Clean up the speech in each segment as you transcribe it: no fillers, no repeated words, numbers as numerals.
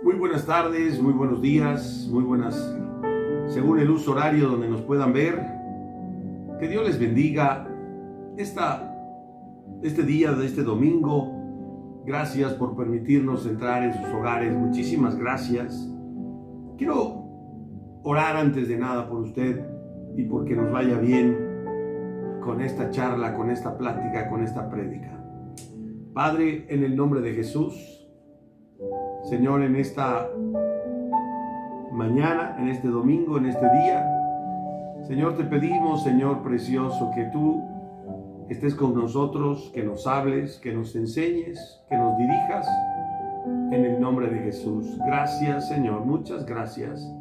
Muy buenas tardes, muy buenos días, muy buenas, según el uso horario donde nos puedan ver. Que Dios les bendiga este día de este domingo. Gracias por permitirnos entrar en sus hogares. Muchísimas gracias. Quiero orar antes de nada por usted y porque nos vaya bien con esta charla, con esta plática, con esta prédica. Padre, en el nombre de Jesús, Señor, en esta mañana, en este domingo, en este día, Señor, te pedimos, Señor precioso, que tú estés con nosotros, que nos hables, que nos enseñes, que nos dirijas, en el nombre de Jesús. Gracias, Señor, muchas gracias.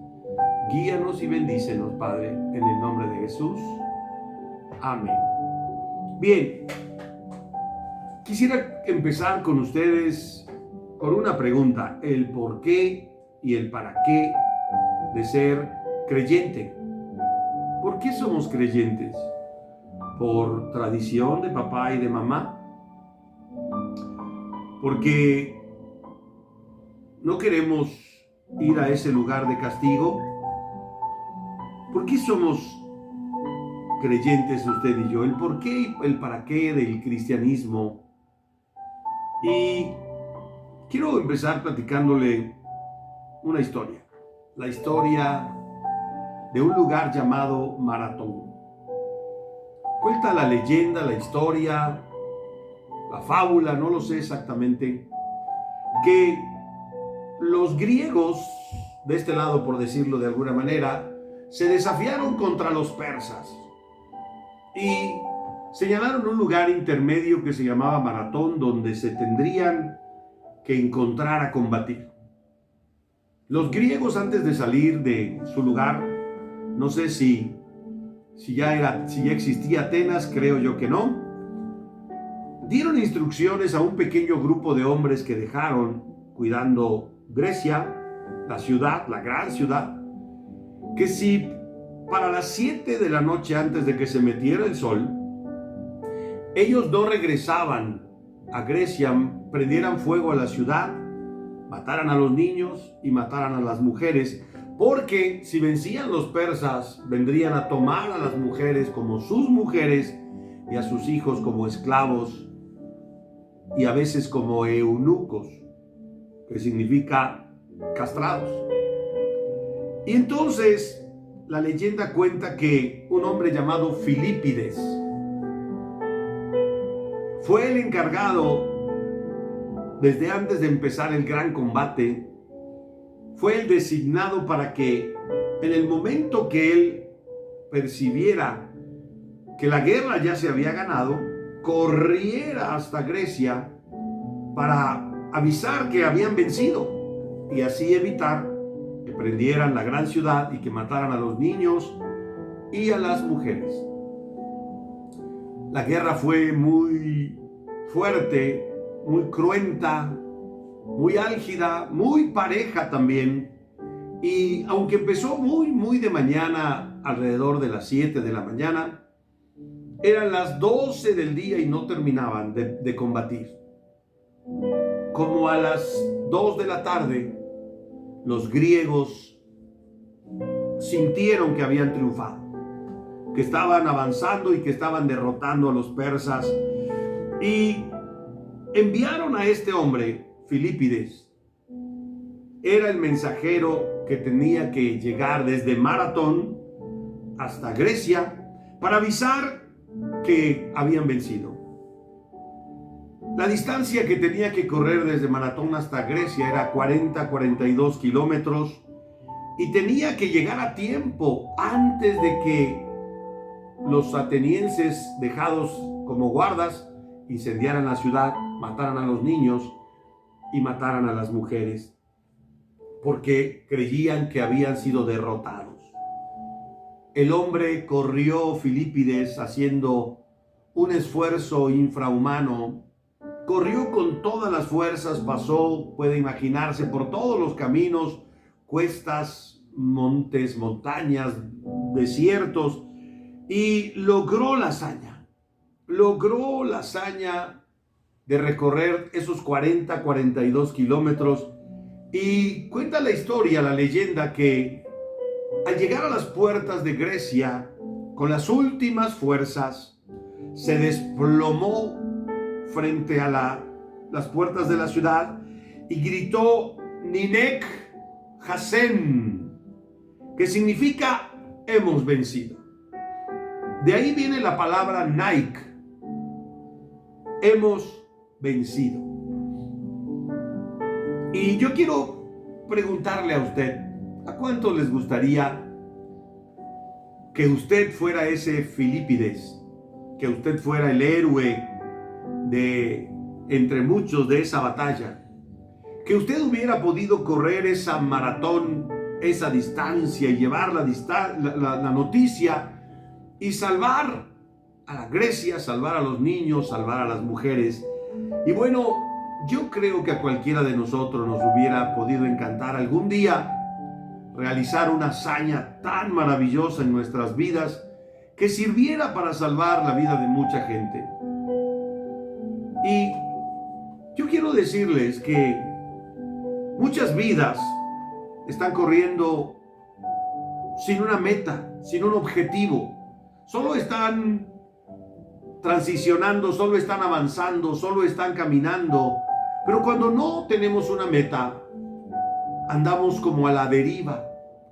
Guíanos y bendícenos, Padre, en el nombre de Jesús. Amén. Bien, quisiera empezar con ustedes con una pregunta: el por qué y el para qué de ser creyente. ¿Por qué somos creyentes? ¿Por tradición de papá y de mamá? ¿Porque no queremos ir a ese lugar de castigo? ¿Por qué somos creyentes usted y yo? El por qué y el para qué del cristianismo. Y quiero empezar platicándole una historia. La historia de un lugar llamado Maratón. Cuenta la leyenda, la historia, la fábula, no lo sé exactamente, que los griegos, de este lado por decirlo de alguna manera, se desafiaron contra los persas y señalaron un lugar intermedio que se llamaba Maratón, donde se tendrían que encontrar a combatir. Los griegos, antes de salir de su lugar, no sé si ya existía Atenas, creo yo que no, dieron instrucciones a un pequeño grupo de hombres que dejaron cuidando Grecia, la ciudad, la gran ciudad, que si para las 7 de la noche, antes de que se metiera el sol, ellos no regresaban a Grecia, prendieran fuego a la ciudad, mataran a los niños y mataran a las mujeres, porque si vencían los persas, vendrían a tomar a las mujeres como sus mujeres y a sus hijos como esclavos y a veces como eunucos, que significa castrados. Y entonces la leyenda cuenta que un hombre llamado Filípides fue el encargado, desde antes de empezar el gran combate, fue el designado para que en el momento que él percibiera que la guerra ya se había ganado, corriera hasta Grecia para avisar que habían vencido y así evitar que prendieran la gran ciudad y que mataran a los niños y a las mujeres. La guerra fue muy fuerte, muy cruenta, muy álgida, muy pareja también. Y aunque empezó muy de mañana, alrededor de las 7 de la mañana, eran las 12 del día y no terminaban de combatir. Como a las 2 de la tarde, los griegos sintieron que habían triunfado, que estaban avanzando y que estaban derrotando a los persas, y enviaron a este hombre, Filípides. Era el mensajero que tenía que llegar desde Maratón hasta Grecia para avisar que habían vencido. La distancia que tenía que correr desde Maratón hasta Grecia era 42 kilómetros y tenía que llegar a tiempo antes de que los atenienses, dejados como guardas, incendiaran la ciudad, mataran a los niños y mataran a las mujeres, porque creían que habían sido derrotados. El hombre corrió, Filípides, haciendo un esfuerzo infrahumano. Corrió con todas las fuerzas, pasó, puede imaginarse, por todos los caminos, cuestas, montes, montañas, desiertos, y logró la hazaña de recorrer esos 42 kilómetros Y cuenta la historia, la leyenda, que al llegar a las puertas de Grecia, con las últimas fuerzas, se desplomó frente a las puertas de la ciudad y gritó Ninec Hasen, que significa hemos vencido. De ahí viene la palabra Nike, hemos vencido. Y yo quiero preguntarle a usted, ¿a cuántos les gustaría que usted fuera ese Filipides, que usted fuera el héroe de entre muchos de esa batalla, que usted hubiera podido correr esa maratón, esa distancia y llevar la noticia y salvar a la Grecia, salvar a los niños, salvar a las mujeres? Y bueno, yo creo que a cualquiera de nosotros nos hubiera podido encantar algún día realizar una hazaña tan maravillosa en nuestras vidas que sirviera para salvar la vida de mucha gente. Y yo quiero decirles que muchas vidas están corriendo sin una meta, sin un objetivo. Solo están transicionando, solo están avanzando, solo están caminando. Pero cuando no tenemos una meta, andamos como a la deriva.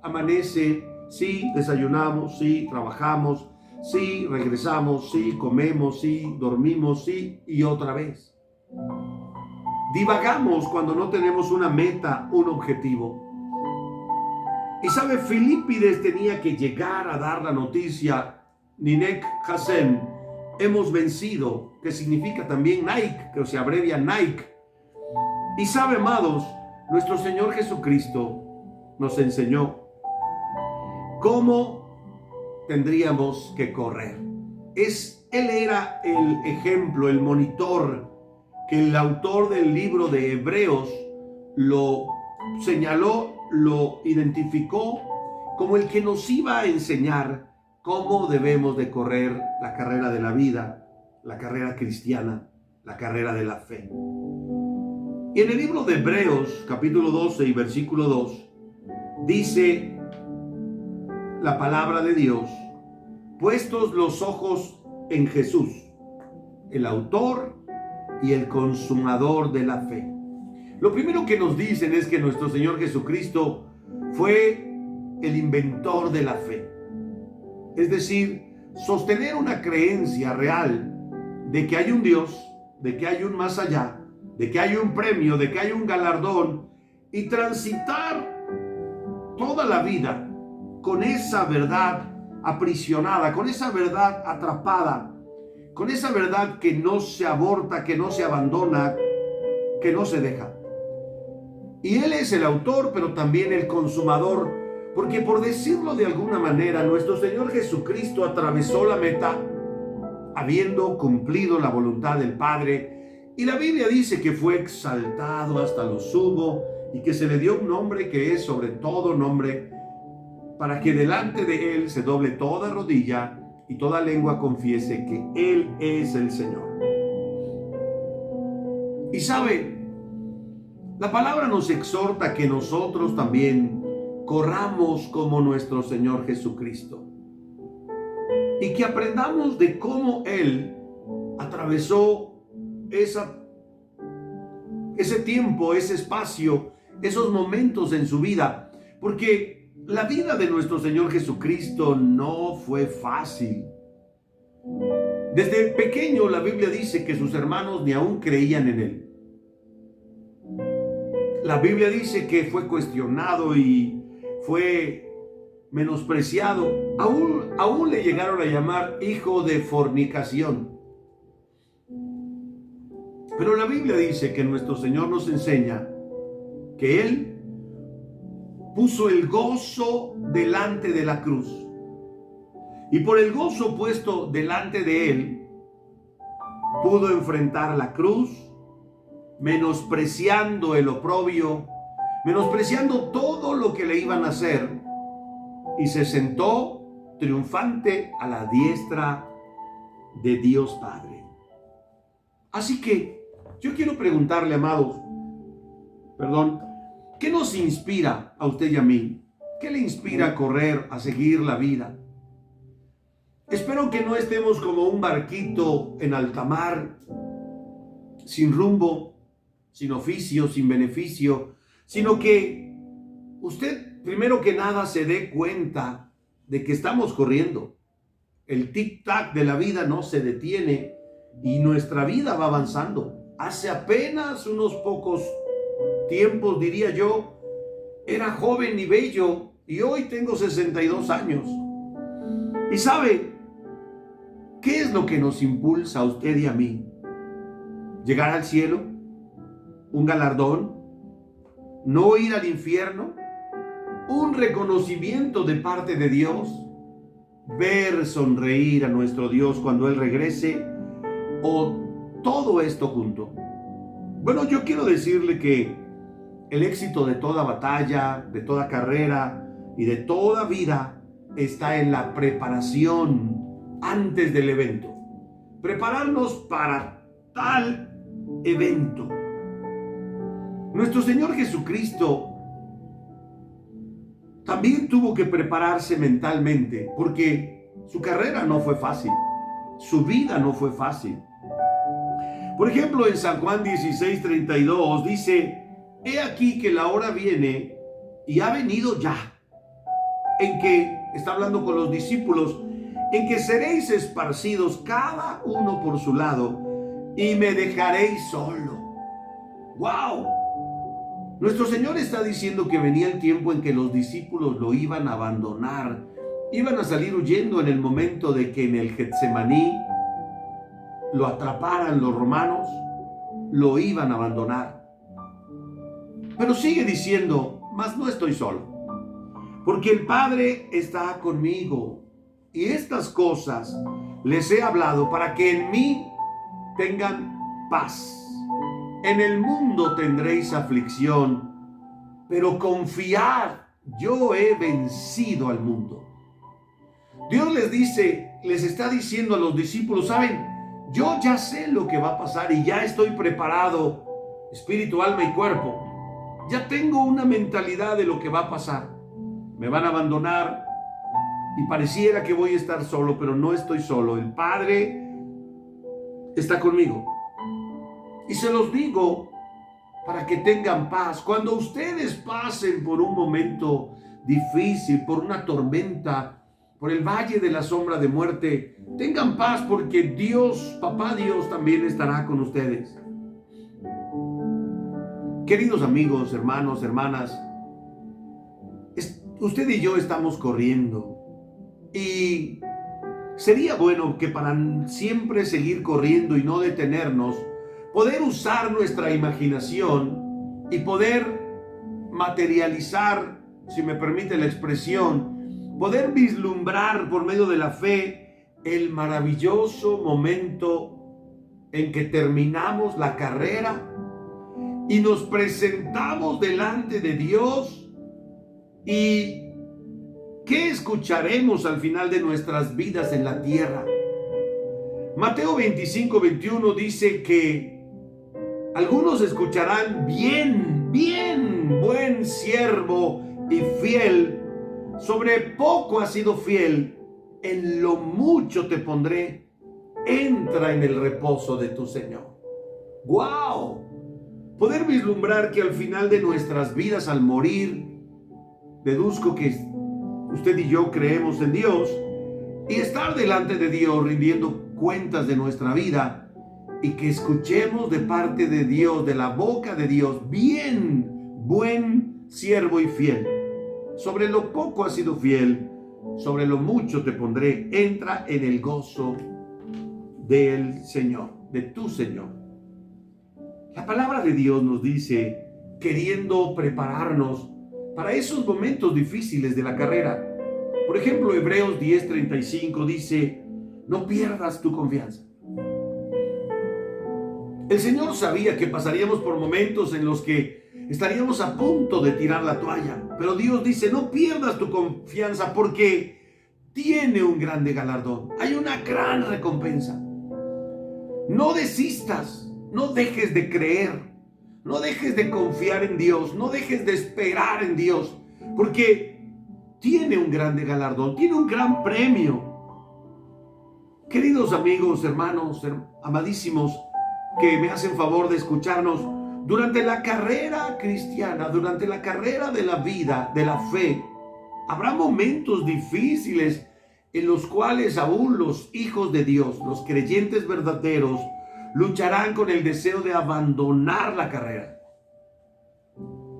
Amanece, sí, desayunamos, sí, trabajamos, sí, regresamos, sí, comemos, sí, dormimos, sí, y otra vez. Divagamos cuando no tenemos una meta, un objetivo. Y sabe, Filipides tenía que llegar a dar la noticia, Ninec Hasen, hemos vencido, que significa también Nike, que se abrevia Nike. Y sabe, amados, nuestro Señor Jesucristo nos enseñó cómo tendríamos que correr. Él era el ejemplo, el monitor, que el autor del libro de Hebreos lo señaló, lo identificó como el que nos iba a enseñar cómo debemos de correr la carrera de la vida, la carrera cristiana, la carrera de la fe. Y en el libro de Hebreos, capítulo 12 y versículo 2, dice la palabra de Dios: puestos los ojos en Jesús, el autor y el consumador de la fe. Lo primero que nos dicen es que nuestro Señor Jesucristo fue el inventor de la fe. Es decir, sostener una creencia real de que hay un Dios, de que hay un más allá, de que hay un premio, de que hay un galardón, y transitar toda la vida con esa verdad aprisionada, con esa verdad atrapada, con esa verdad que no se aborta, que no se abandona, que no se deja. Y Él es el autor, pero también el consumador, porque, por decirlo de alguna manera, nuestro Señor Jesucristo atravesó la meta habiendo cumplido la voluntad del Padre, y la Biblia dice que fue exaltado hasta lo sumo y que se le dio un nombre que es sobre todo nombre, para que delante de Él se doble toda rodilla y toda lengua confiese que Él es el Señor. Y sabe, la palabra nos exhorta que nosotros también corramos como nuestro Señor Jesucristo, y que aprendamos de cómo Él atravesó ese tiempo, ese espacio, esos momentos en su vida, porque la vida de nuestro Señor Jesucristo no fue fácil. Desde pequeño la Biblia dice que sus hermanos ni aún creían en Él. La Biblia dice que fue cuestionado y fue menospreciado. Aún le llegaron a llamar hijo de fornicación. Pero la Biblia dice que nuestro Señor nos enseña que Él puso el gozo delante de la cruz. Y por el gozo puesto delante de Él, pudo enfrentar la cruz, menospreciando el oprobio, menospreciando todo lo que le iban a hacer, y se sentó triunfante a la diestra de Dios Padre. Así que yo quiero preguntarle, amados, ¿Qué nos inspira a usted y a mí? ¿Qué le inspira a correr, a seguir la vida? Espero que no estemos como un barquito en alta mar, sin rumbo, sin oficio, sin beneficio, sino que usted primero que nada se dé cuenta de que estamos corriendo. El tic-tac de la vida no se detiene y nuestra vida va avanzando. Hace apenas unos pocos tiempos, diría yo, era joven y bello y hoy tengo 62 años. Y ¿sabe qué es lo que nos impulsa a usted y a mí? ¿Llegar al cielo? ¿Un galardón? ¿No ir al infierno? ¿Un reconocimiento de parte de Dios? ¿Ver sonreír a nuestro Dios cuando Él regrese? ¿O todo esto junto? Bueno, yo quiero decirle que el éxito de toda batalla, de toda carrera y de toda vida está en la preparación antes del evento. Prepararnos para tal evento. Nuestro Señor Jesucristo también tuvo que prepararse mentalmente porque su carrera no fue fácil, su vida no fue fácil. Por ejemplo, en San Juan 16:32 dice: he aquí que la hora viene y ha venido ya, en que, está hablando con los discípulos, en que seréis esparcidos cada uno por su lado y me dejaréis solo. ¡Wow! Nuestro Señor está diciendo que venía el tiempo en que los discípulos lo iban a abandonar, iban a salir huyendo en el momento de que en el Getsemaní lo atraparan los romanos, lo iban a abandonar. Pero sigue diciendo: mas no estoy solo, porque el Padre está conmigo, y estas cosas les he hablado para que en mí tengan paz. En el mundo tendréis aflicción, pero confiad, yo he vencido al mundo. Dios les está diciendo a los discípulos: saben, yo ya sé lo que va a pasar y ya estoy preparado, espíritu, alma y cuerpo. Ya tengo una mentalidad de lo que va a pasar. Me van a abandonar y pareciera que voy a estar solo, pero no estoy solo. El Padre está conmigo. Y se los digo para que tengan paz. Cuando ustedes pasen por un momento difícil, por una tormenta, por el valle de la sombra de muerte, tengan paz porque Dios, Papá Dios, también estará con ustedes. Queridos amigos, hermanos, hermanas, usted y yo estamos corriendo y sería bueno que para siempre seguir corriendo y no detenernos, poder usar nuestra imaginación y poder materializar, si me permite la expresión, poder vislumbrar por medio de la fe el maravilloso momento en que terminamos la carrera y nos presentamos delante de Dios. ¿Y qué escucharemos al final de nuestras vidas en la tierra? Mateo 25:21 dice que algunos escucharán: bien, bien, buen siervo y fiel, sobre poco has sido fiel, en lo mucho te pondré, entra en el reposo de tu Señor. ¡Wow! Poder vislumbrar que al final de nuestras vidas, al morir, deduzco que usted y yo creemos en Dios, y estar delante de Dios rindiendo cuentas de nuestra vida, y que escuchemos de parte de Dios, de la boca de Dios: bien, buen siervo y fiel, sobre lo poco has sido fiel, sobre lo mucho te pondré, entra en el gozo del Señor, de tu Señor. La palabra de Dios nos dice, queriendo prepararnos para esos momentos difíciles de la carrera. Por ejemplo, Hebreos 10:35 dice: no pierdas tu confianza. El Señor sabía que pasaríamos por momentos en los que estaríamos a punto de tirar la toalla, pero Dios dice: no pierdas tu confianza porque tiene un grande galardón, hay una gran recompensa. No desistas, no dejes de creer, No dejes de confiar en Dios, no dejes de esperar en Dios, porque tiene un grande galardón, tiene un gran premio. Queridos amigos, hermanos, amadísimos, que me hacen favor de escucharnos, durante la carrera cristiana, durante la carrera de la vida, de la fe, habrá momentos difíciles en los cuales aún los hijos de Dios, los creyentes verdaderos, lucharán con el deseo de abandonar la carrera.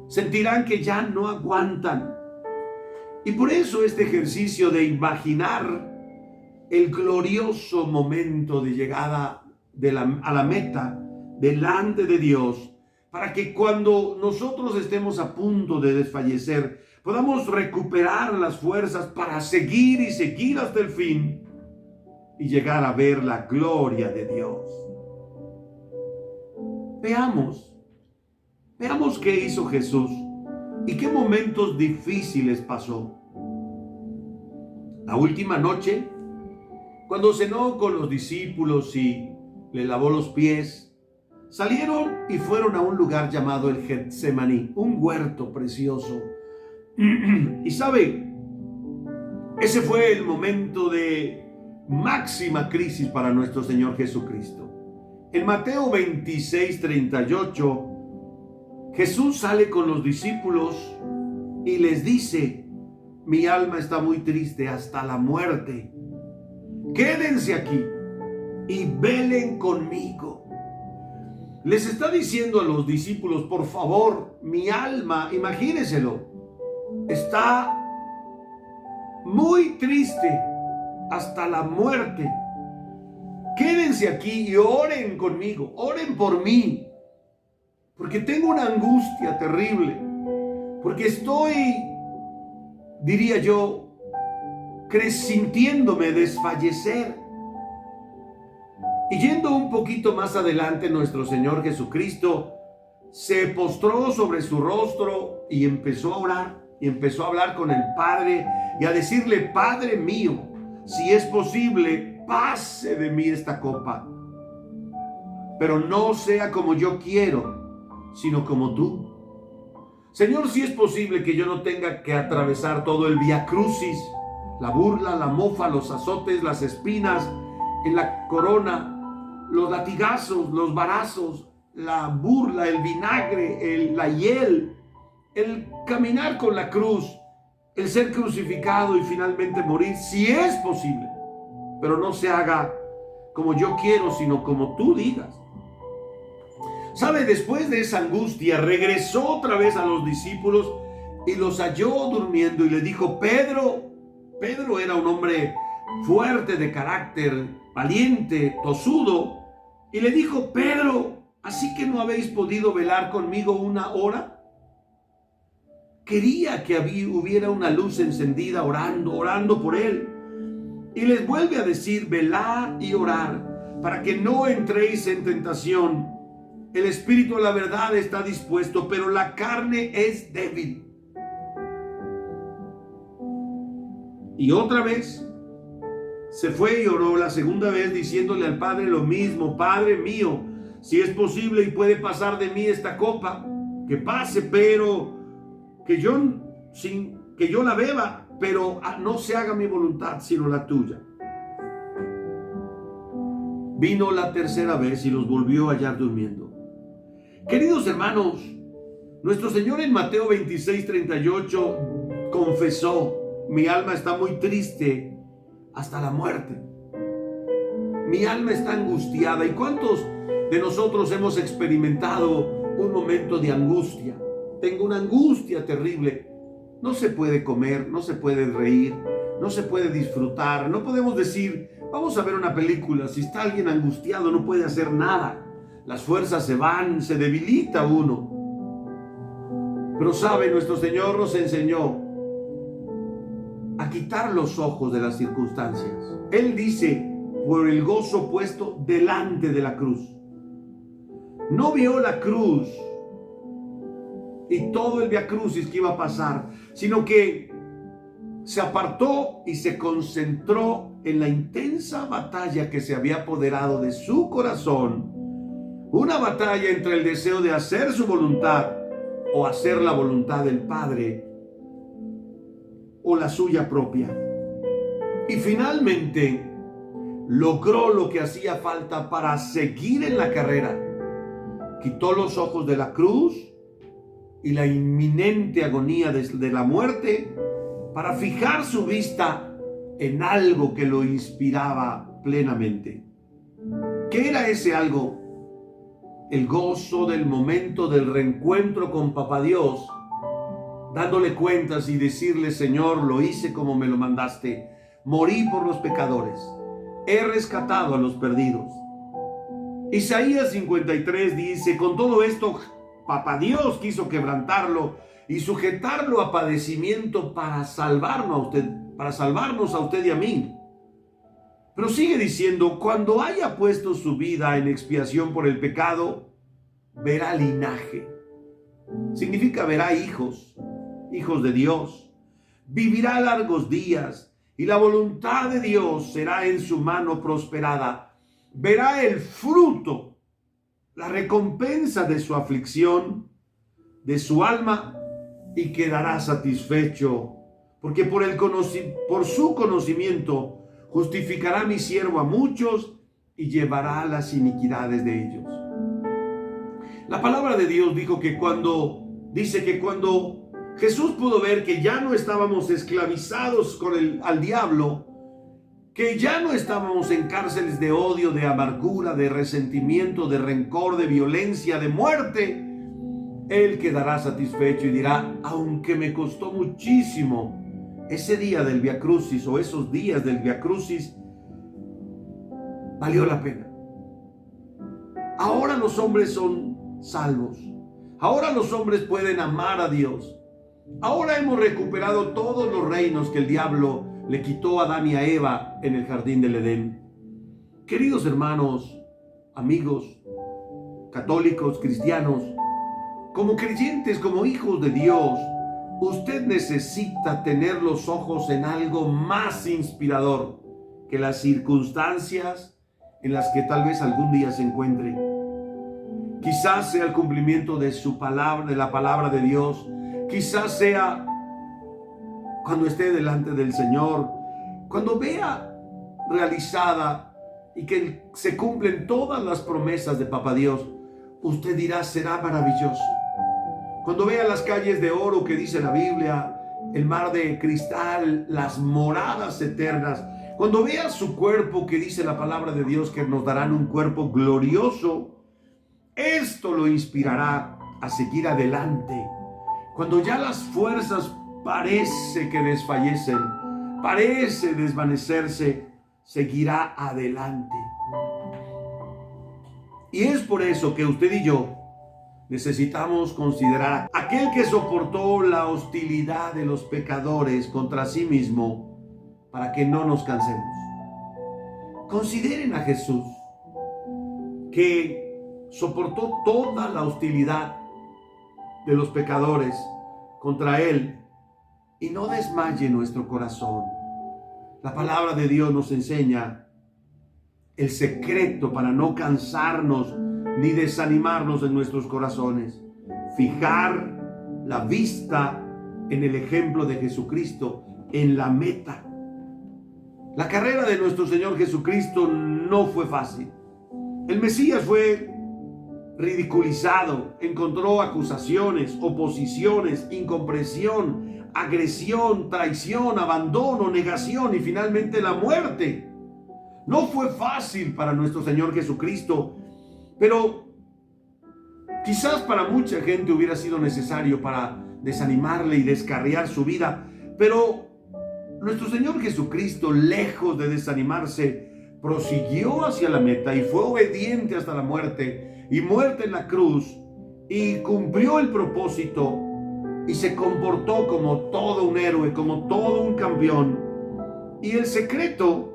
Sentirán que ya no aguantan. Y por eso este ejercicio de imaginar el glorioso momento de llegada a la meta delante de Dios, para que cuando nosotros estemos a punto de desfallecer, podamos recuperar las fuerzas para seguir y seguir hasta el fin y llegar a ver la gloria de Dios. Veamos qué hizo Jesús y qué momentos difíciles pasó. La última noche, cuando cenó con los discípulos y le lavó los pies, salieron y fueron a un lugar llamado el Getsemaní, un huerto precioso. Y sabe, ese fue el momento de máxima crisis para nuestro Señor Jesucristo. En Mateo 26:38, Jesús sale con los discípulos y les dice: mi alma está muy triste hasta la muerte. Quédense aquí y velen conmigo. Les está diciendo a los discípulos: por favor, mi alma, imagínenselo, está muy triste hasta la muerte. Quédense aquí y oren conmigo, oren por mí, porque tengo una angustia terrible, porque estoy, diría yo, sintiéndome desfallecer. Y yendo un poquito más adelante, nuestro Señor Jesucristo se postró sobre su rostro y empezó a orar, y empezó a hablar con el Padre y a decirle: Padre mío, si es posible, pase de mí esta copa, pero no sea como yo quiero, sino como tú. Señor, si es posible que yo no tenga que atravesar todo el Vía Crucis, la burla, la mofa, los azotes, las espinas en la corona, los latigazos, los varazos, la burla, el vinagre, la hiel, el caminar con la cruz, el ser crucificado y finalmente morir, si es posible, pero no se haga como yo quiero, sino como tú digas. ¿Sabe? Después de esa angustia, regresó otra vez a los discípulos y los halló durmiendo y le dijo: Pedro era un hombre fuerte de carácter, valiente, tosudo, y le dijo: Pedro, ¿así que no habéis podido velar conmigo una hora? Quería que hubiera una luz encendida orando por él. Y les vuelve a decir: velad y orar, para que no entréis en tentación. El espíritu, la verdad, está dispuesto, pero la carne es débil. Y otra vez se fue y oró la segunda vez, diciéndole al Padre lo mismo: Padre mío, si es posible y puede pasar de mí esta copa, que pase, pero sin que yo la beba, pero no se haga mi voluntad sino la tuya. Vino la tercera vez y los volvió a hallar durmiendo. Queridos hermanos, nuestro Señor en Mateo 26:38 confesó: mi alma está muy triste hasta la muerte. Mi alma está angustiada. ¿Y cuántos de nosotros hemos experimentado un momento de angustia? Tengo una angustia terrible. No se puede comer, no se puede reír, no se puede disfrutar. No podemos decir: vamos a ver una película. Si está alguien angustiado, no puede hacer nada. Las fuerzas se van, se debilita uno. Pero sabe, nuestro Señor nos enseñó a quitar los ojos de las circunstancias. Él dice: por el gozo puesto delante de la cruz. No vio la cruz y todo el Vía Crucis que iba a pasar, sino que se apartó y se concentró en la intensa batalla que se había apoderado de su corazón Una batalla entre el deseo de hacer su voluntad o hacer la voluntad del Padre o la suya propia. Y finalmente logró lo que hacía falta para seguir en la carrera. Quitó los ojos de la cruz y la inminente agonía de la muerte para fijar su vista en algo que lo inspiraba plenamente. ¿Qué era ese algo? El gozo del momento del reencuentro con Papá Dios, dándole cuentas y decirle: Señor, lo hice como me lo mandaste, morí por los pecadores, he rescatado a los perdidos. Isaías 53 dice: con todo esto, Papá Dios quiso quebrantarlo y sujetarlo a padecimiento para salvarnos a usted y a mí. Pero sigue diciendo: cuando haya puesto su vida en expiación por el pecado, verá linaje. Significa verá hijos de Dios. Vivirá largos días y la voluntad de Dios será en su mano prosperada. Verá el fruto, la recompensa de su aflicción, de su alma, y quedará satisfecho, porque por su conocimiento justificará a mi siervo a muchos y llevará las iniquidades de ellos. La palabra de Dios dice que cuando Jesús pudo ver que ya no estábamos esclavizados al diablo, que ya no estábamos en cárceles de odio, de amargura, de resentimiento, de rencor, de violencia, de muerte, Él quedará satisfecho y dirá: aunque me costó muchísimo ese día del Via Crucis o esos días del Via Crucis, valió la pena. Ahora los hombres son salvos. Ahora los hombres pueden amar a Dios. Ahora hemos recuperado todos los reinos que el diablo le quitó a Adán y a Eva en el jardín del Edén. Queridos hermanos, amigos, católicos, cristianos, como creyentes, como hijos de Dios, usted necesita tener los ojos en algo más inspirador que las circunstancias en las que tal vez algún día se encuentre. Quizás sea el cumplimiento de su palabra, de la palabra de Dios. Quizás sea cuando esté delante del Señor, cuando vea realizada y que se cumplen todas las promesas de Papá Dios, usted dirá: será maravilloso. Cuando vea las calles de oro que dice la Biblia, el mar de cristal, las moradas eternas, cuando vea su cuerpo que dice la palabra de Dios que nos darán un cuerpo glorioso, esto lo inspirará a seguir adelante. Cuando ya las fuerzas parece que desfallecen, parece desvanecerse, seguirá adelante. Y es por eso que usted y yo necesitamos considerar a aquel que soportó la hostilidad de los pecadores contra sí mismo para que no nos cansemos. Consideren a Jesús, que soportó toda la hostilidad de los pecadores contra él, y no desmaye nuestro corazón. La palabra de Dios nos enseña el secreto para no cansarnos ni desanimarnos en nuestros corazones. Fijar la vista en el ejemplo de Jesucristo, en la meta. La carrera de nuestro Señor Jesucristo no fue fácil. El Mesías fue ridiculizado, encontró acusaciones, oposiciones, incomprensión, agresión, traición, abandono, negación y finalmente la muerte. No fue fácil para nuestro Señor Jesucristo, pero quizás para mucha gente hubiera sido necesario para desanimarle y descarriar su vida. Pero nuestro Señor Jesucristo, lejos de desanimarse, prosiguió hacia la meta y fue obediente hasta la muerte, y muerte en la cruz, y cumplió el propósito y se comportó como todo un héroe, como todo un campeón. Y el secreto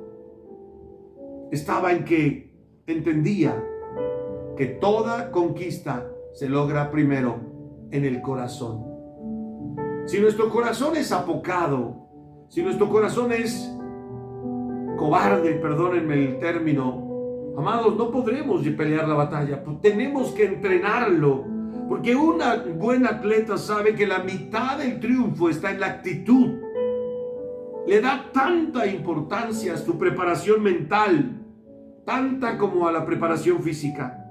estaba en que entendía que toda conquista se logra primero en el corazón. Si nuestro corazón es apocado, si nuestro corazón es cobarde, perdónenme el término, Amados, no podremos pelear la batalla, tenemos que entrenarlo, porque un buen atleta sabe que la mitad del triunfo está en la actitud. Le da tanta importancia a su preparación mental, tanta como a la preparación física.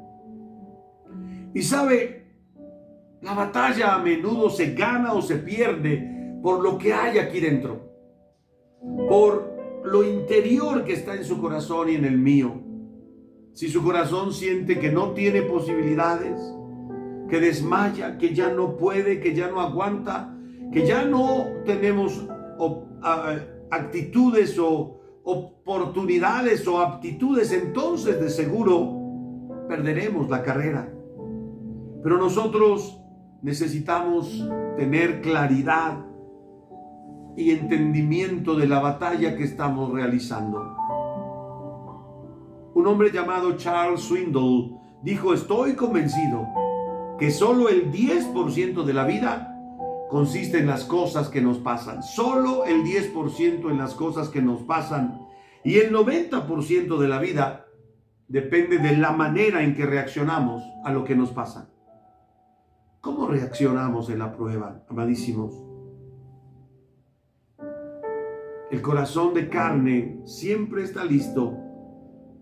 Y sabe, la batalla a menudo se gana o se pierde por lo que hay aquí dentro, por lo interior que está en su corazón y en el mío. Si su corazón siente que no tiene posibilidades, que desmaya, que ya no puede, que ya no aguanta, que ya no tenemos actitudes o oportunidades o aptitudes, entonces de seguro perderemos la carrera. Pero nosotros necesitamos tener claridad y entendimiento de la batalla que estamos realizando. Un hombre llamado Charles Swindoll dijo: estoy convencido que solo el 10% de la vida consiste en las cosas que nos pasan. Solo el 10% en las cosas que nos pasan. Y el 90% de la vida depende de la manera en que reaccionamos a lo que nos pasa. ¿Cómo reaccionamos en la prueba, amadísimos? El corazón de carne siempre está listo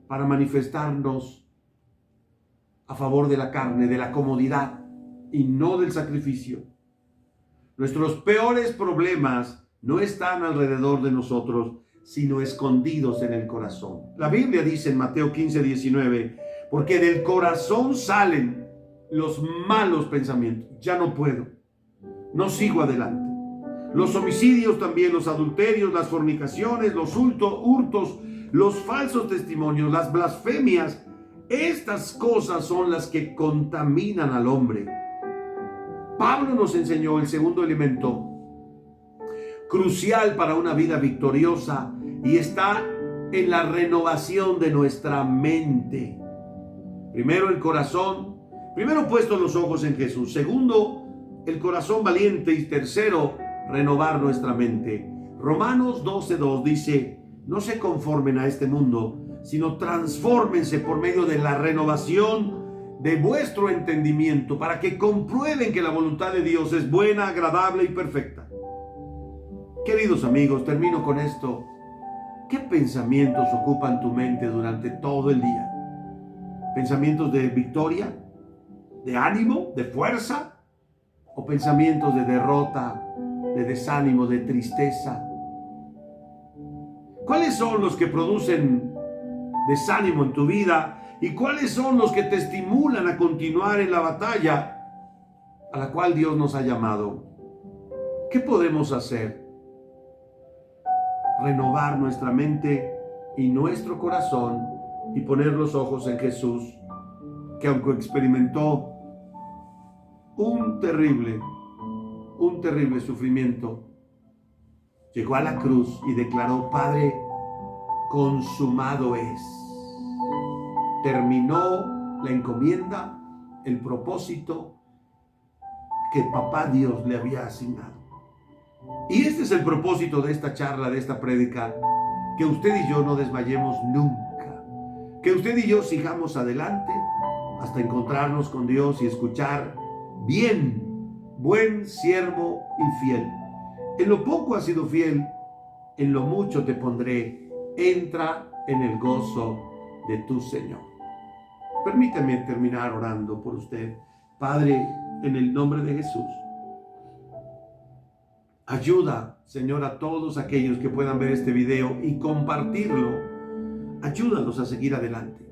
para manifestarnos a favor de la carne, de la comodidad y no del sacrificio. Nuestros peores problemas no están alrededor de nosotros, sino escondidos en el corazón. La Biblia dice en Mateo 15:19, porque del corazón salen los malos pensamientos. Ya no puedo, no sigo adelante. Los homicidios también, los adulterios, las fornicaciones, los hurtos, los falsos testimonios, las blasfemias, estas cosas son las que contaminan al hombre. Pablo nos enseñó el segundo elemento crucial para una vida victoriosa y está en la renovación de nuestra mente. Primero el corazón, primero puesto los ojos en Jesús. Segundo, el corazón valiente. Y tercero, renovar nuestra mente. Romanos 12:2 dice: no se conformen a este mundo, sino transfórmense por medio de la renovación de vuestro entendimiento, para que comprueben que la voluntad de Dios es buena, agradable y perfecta. Queridos amigos, termino con esto. ¿Qué pensamientos ocupan tu mente durante todo el día? ¿Pensamientos de victoria, de ánimo, de fuerza? ¿O pensamientos de derrota, de desánimo, de tristeza? ¿Cuáles son los que producen desánimo en tu vida? ¿Y cuáles son los que te estimulan a continuar en la batalla a la cual Dios nos ha llamado? ¿Qué podemos hacer? Renovar nuestra mente y nuestro corazón y poner los ojos en Jesús, que aunque experimentó un terrible sufrimiento, llegó a la cruz y declaró: Padre, consumado es. Terminó la encomienda, el propósito que Papá Dios le había asignado. Y este es el propósito de esta charla, de esta prédica: que usted y yo no desmayemos nunca, que usted y yo sigamos adelante hasta encontrarnos con Dios y escuchar: bien, buen siervo y fiel. En lo poco has sido fiel, en lo mucho te pondré. Entra en el gozo de tu Señor. Permítame terminar orando por usted. Padre, en el nombre de Jesús, ayuda, Señor, a todos aquellos que puedan ver este video y compartirlo. Ayúdanos a seguir adelante.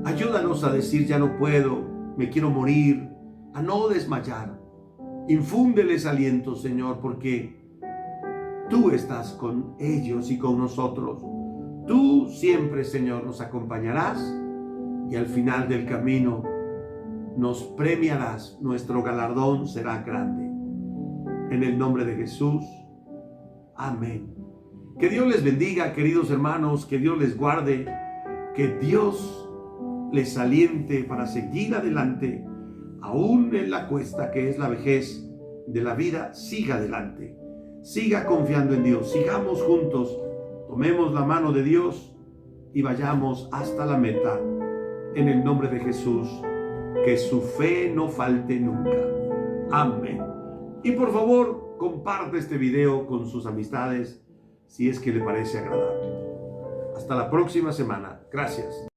Ayúdanos a decir: ya no puedo, me quiero morir, a no desmayar. Infúndeles aliento, Señor, porque tú estás con ellos y con nosotros. Tú siempre, Señor, nos acompañarás y al final del camino nos premiarás. Nuestro galardón será grande. En el nombre de Jesús. Amén. Que Dios les bendiga, queridos hermanos. Que Dios les guarde. Que Dios les aliente para seguir adelante. Aún en la cuesta que es la vejez de la vida, siga adelante. Siga confiando en Dios. Sigamos juntos. Tomemos la mano de Dios y vayamos hasta la meta. En el nombre de Jesús, que su fe no falte nunca. Amén. Y por favor, comparte este video con sus amistades si es que le parece agradable. Hasta la próxima semana. Gracias.